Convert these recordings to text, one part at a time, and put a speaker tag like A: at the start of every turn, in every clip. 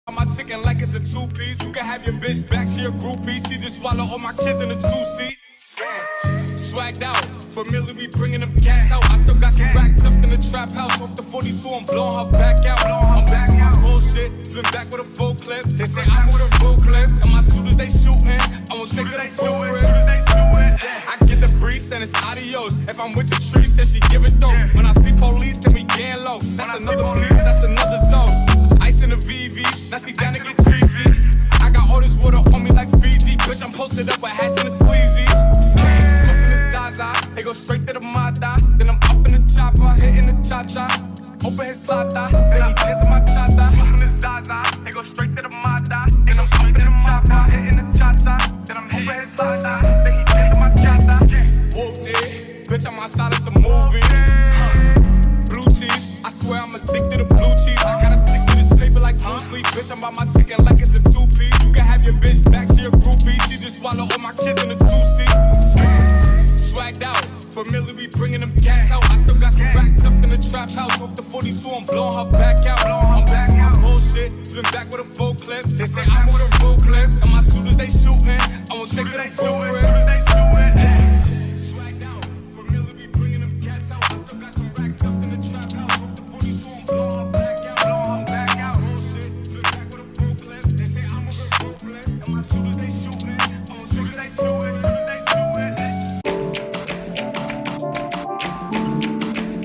A: My chicken like it's a two-piece. You can have your bitch back, she a groupie. She just swallow all my kids in a two-seat. Swagged out, familiar, we bringing them gas out. I still got some racks stuffed in the trap house. Off the 42, I'm blowing her back out. I'm back on my bullshit, spin back with a full clip. They say I'm with a ruthless, and my shooters they shooting. I won't take it, they go for it. I get the breeze, then it's adios. If I'm with your trees, then she give it though. When I see police, then we gang low. That's another piece, that's another zone. Ice in the VV, now she down to get treachy. I got all this water on me like Fiji. Bitch, I'm posted up with hats and the sleazies. Smoking the Zaza, they go straight to the Mata. Then I'm up in the chopper, hitting the cha-cha. Open his lata, then he dancing my cha-cha. Smoking the Zaza, they go straight to the Mata. Then I'm up in the chopper, hitting the cha-cha. Then I'm open his lata, then he dancing my cha-cha. Whooped it, bitch, I'm outside of some movie. Blue cheese, I swear I'm addicted to blue cheese. I gotta stick to this paper like blue sleep. Bitch, I'm by my chicken like it's a two-piece. You can have your bitch back, she a groupie. She just swallow all my kids in a two-seat. Swagged out, familiar, we bringing them gas out. I still got some racks stuffed in the trap house. Off the 42, I'm blowing her back out. I'm back on my bullshit, spin back with a full clip. They say I'm with a ruthless, and my shooters they shooting. I won't take it, they go for it. Swagged out, familiar, we bringing them gas out. I still got some racks stuffed in the trap house. Off the 42, I'm blowing her back out. I'm back out, bullshit, spin back with a full clip. They say I'm with a ruthless, and my shooters they shooting. I won't take it, they do it.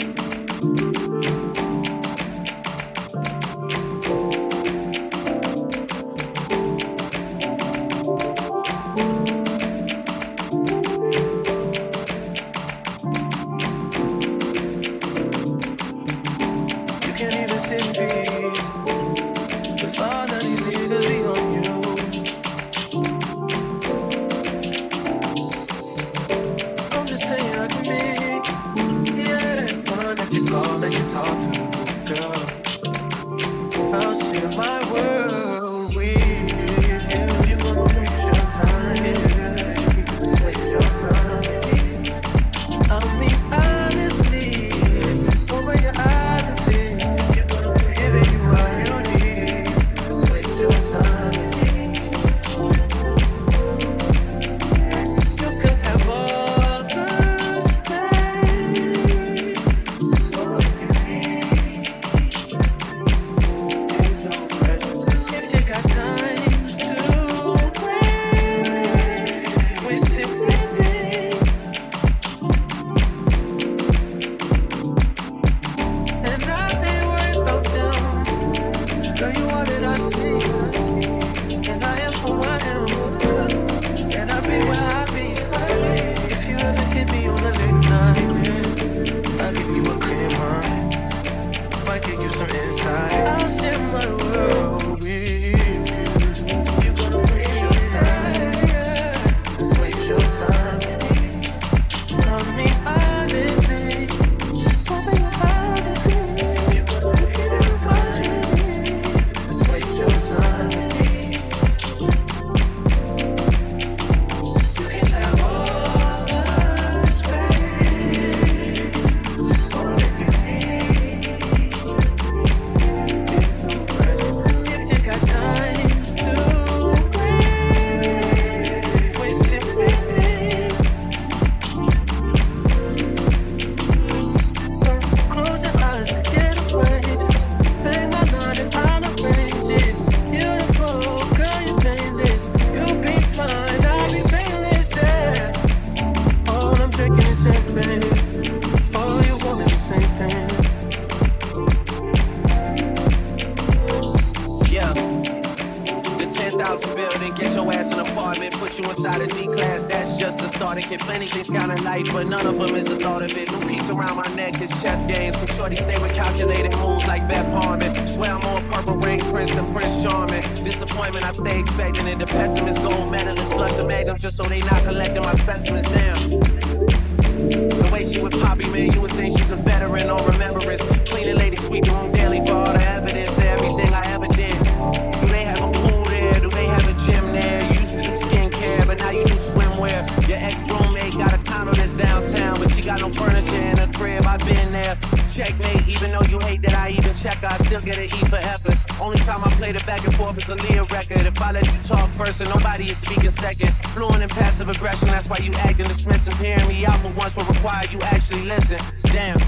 B: Checkmate, even though you hate that I even checker, I still get an E for effort. Only time I play the back and forth is a Leah record. If I let you talk first and nobody is speaking second. Fluent in passive aggression, that's why you acting dismissive. Hearing me out for once will require you actually listen. Damn.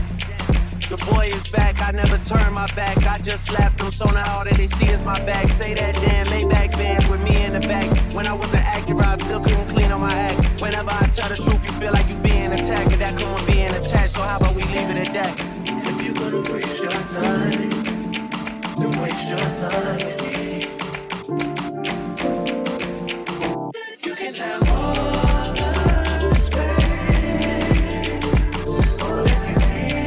B: The boy is back, I never turn my back. I just slapped them, so now all that they see is my back. Say that damn Maybach bands with me in the back. When I wasn't accurate, I still couldn't clean on my act. Whenever I tell the truth, you feel like you being attacked. And that come with being attached, so how about we leave it at that?
C: If you're gonna waste your time, then waste your time with me. You can have all the space, all that you need.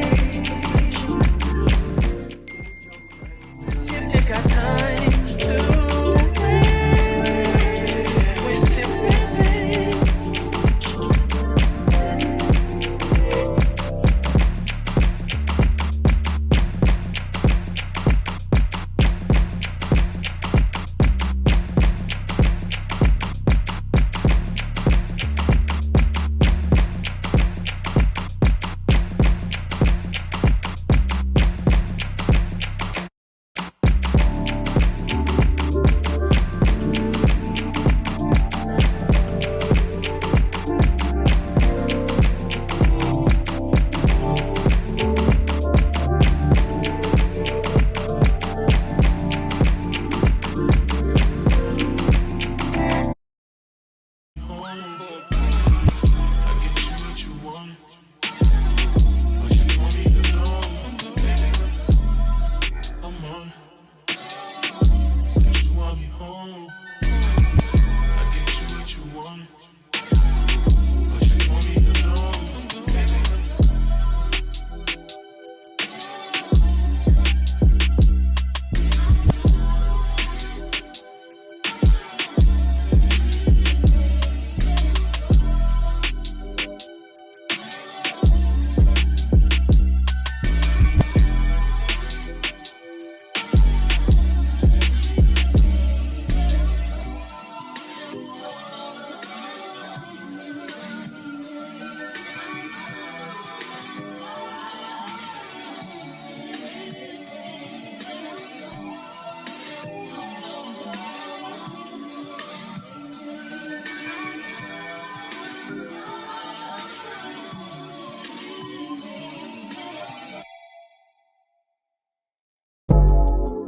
C: If you got time to waste, waste everything.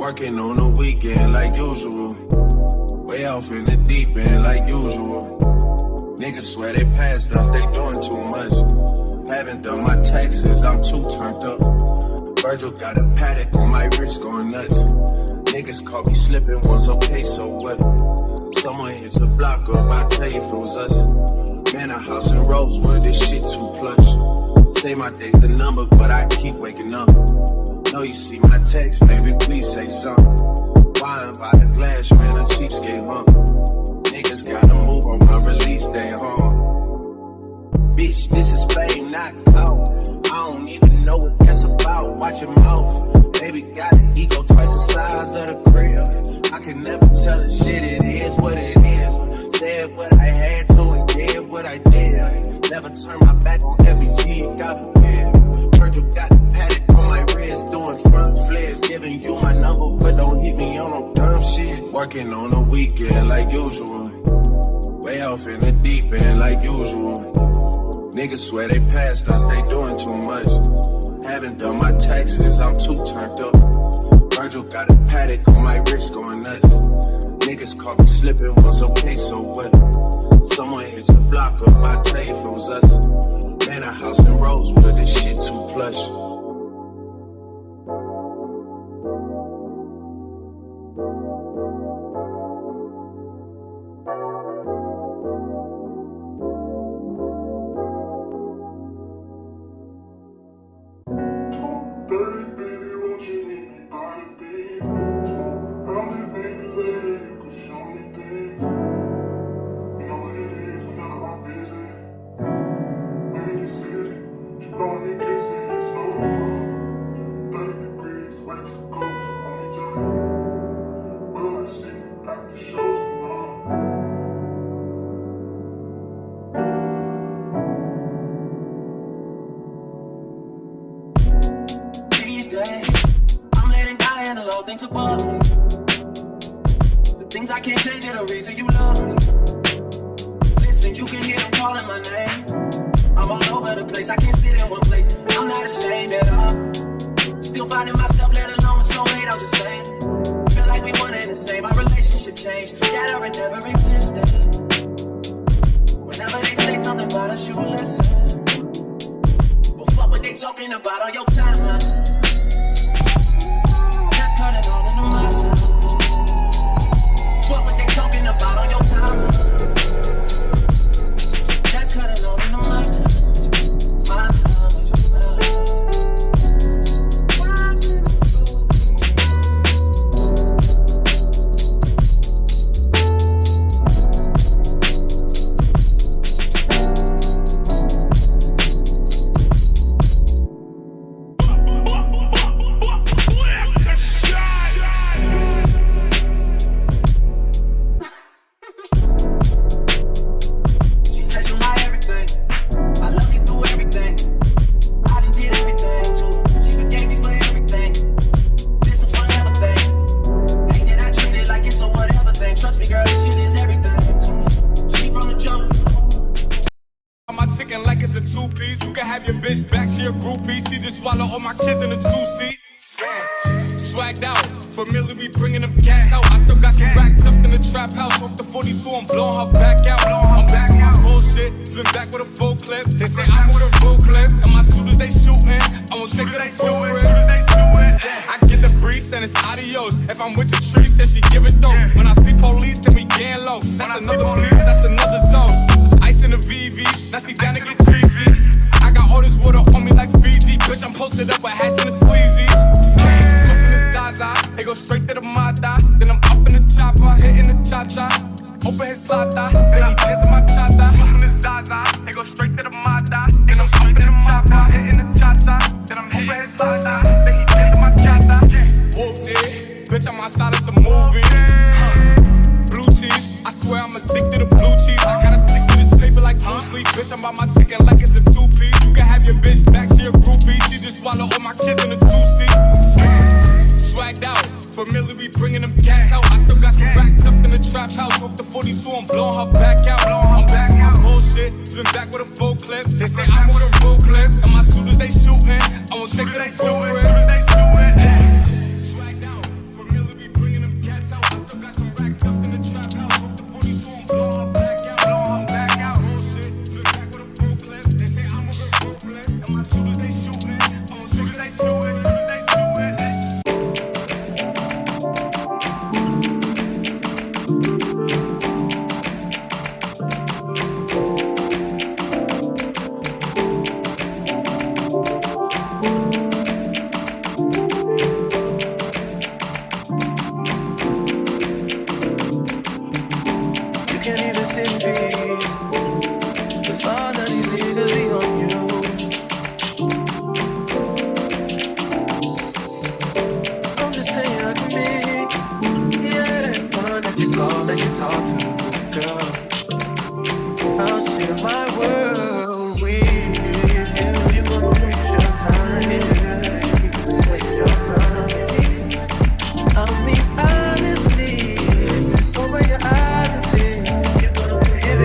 D: Working on the weekend like usual. Way off in the deep end like usual. Niggas swear they passed us, they doing too much. Haven't done my taxes, I'm too turned up. Virgil got a paddock on my wrist going nuts. Niggas caught me slipping once, okay, so what? Someone hit the block up, I tell you if it was us. Man, a house in Rosewood, this shit too plush. Say my day's the number, but I keep waking up. Know you see my text, baby, please say something. Wine by the glass, man, a cheapskate, huh? Niggas gotta move on my release day, huh? Bitch, this is fame, not clout. I don't even know what that's about. Watch your mouth. Baby got an ego twice the size of the crib. I can never tell a shit, it is what it is. Said what I had to and did what I did. Never turn my back on every G, God forbid. Virgil got the paddock on my wrist, doing front flips. Giving you my number, but don't hit me on no dumb shit. Working on the weekend like usual. Way off in the deep end like usual. Niggas swear they passed us, they doing too much. Haven't done my taxes, I'm too turned up. Virgil got a paddock on my wrist going nuts. Niggas caught me slipping once, okay, so what? Someone hit the block up, I tell you if it was us. Man, a house in Rosewood, this shit too plush.
E: City, she brought me kisses, no
C: Things I can't change are the reason you love me. Listen, you can hear them calling my name. I'm all over the place, I can't sit in one place. I'm not ashamed at all. Still finding myself, let alone a soulmate, I'm just saying. Feel like we one and the same, our relationship changed. That or it never existed. Whenever they say something about us, you listen. But fuck what they talking about on your timeline. Just cut it all into my time. Fuck what they talking about on your timeline. That's cutting all into my time. My time with you. Honestly, open your eyes and see if you're gonna forgive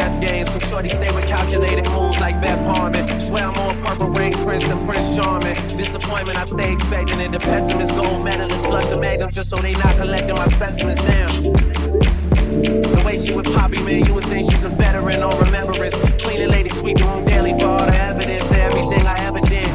B: chess games. Cause shorty stay with calculated moves like Beth Harmon. Swear I'm more Purple Rain Prince than Prince Charming. Disappointment I stay expecting it. The pessimist gold medalist flush the magnums just so they not collecting my specimens down. The way she with Poppy, man, you would think she's a veteran or remembrance. Cleaning lady, sweep the room daily for all the evidence of everything I ever did.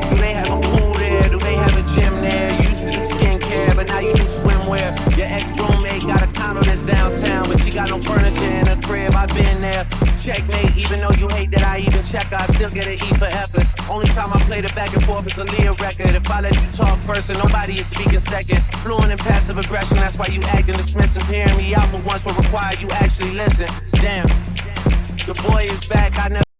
B: Do they have a pool there? Do they have a gym there? You used to do skincare, but now you do swimwear. Your ex-roommate got a condo that's downtown, but she got no furniture in her crib. I've been there. Checkmate, even though you hate that I even check, I still get an E for effort. Only time I played it back and forth is a Leah record. If I let you talk first and nobody is speaking second. Fluent in passive aggression, that's why you acting dismissive. Hearing me out for once will require you actually listen. Damn, the boy is back, I never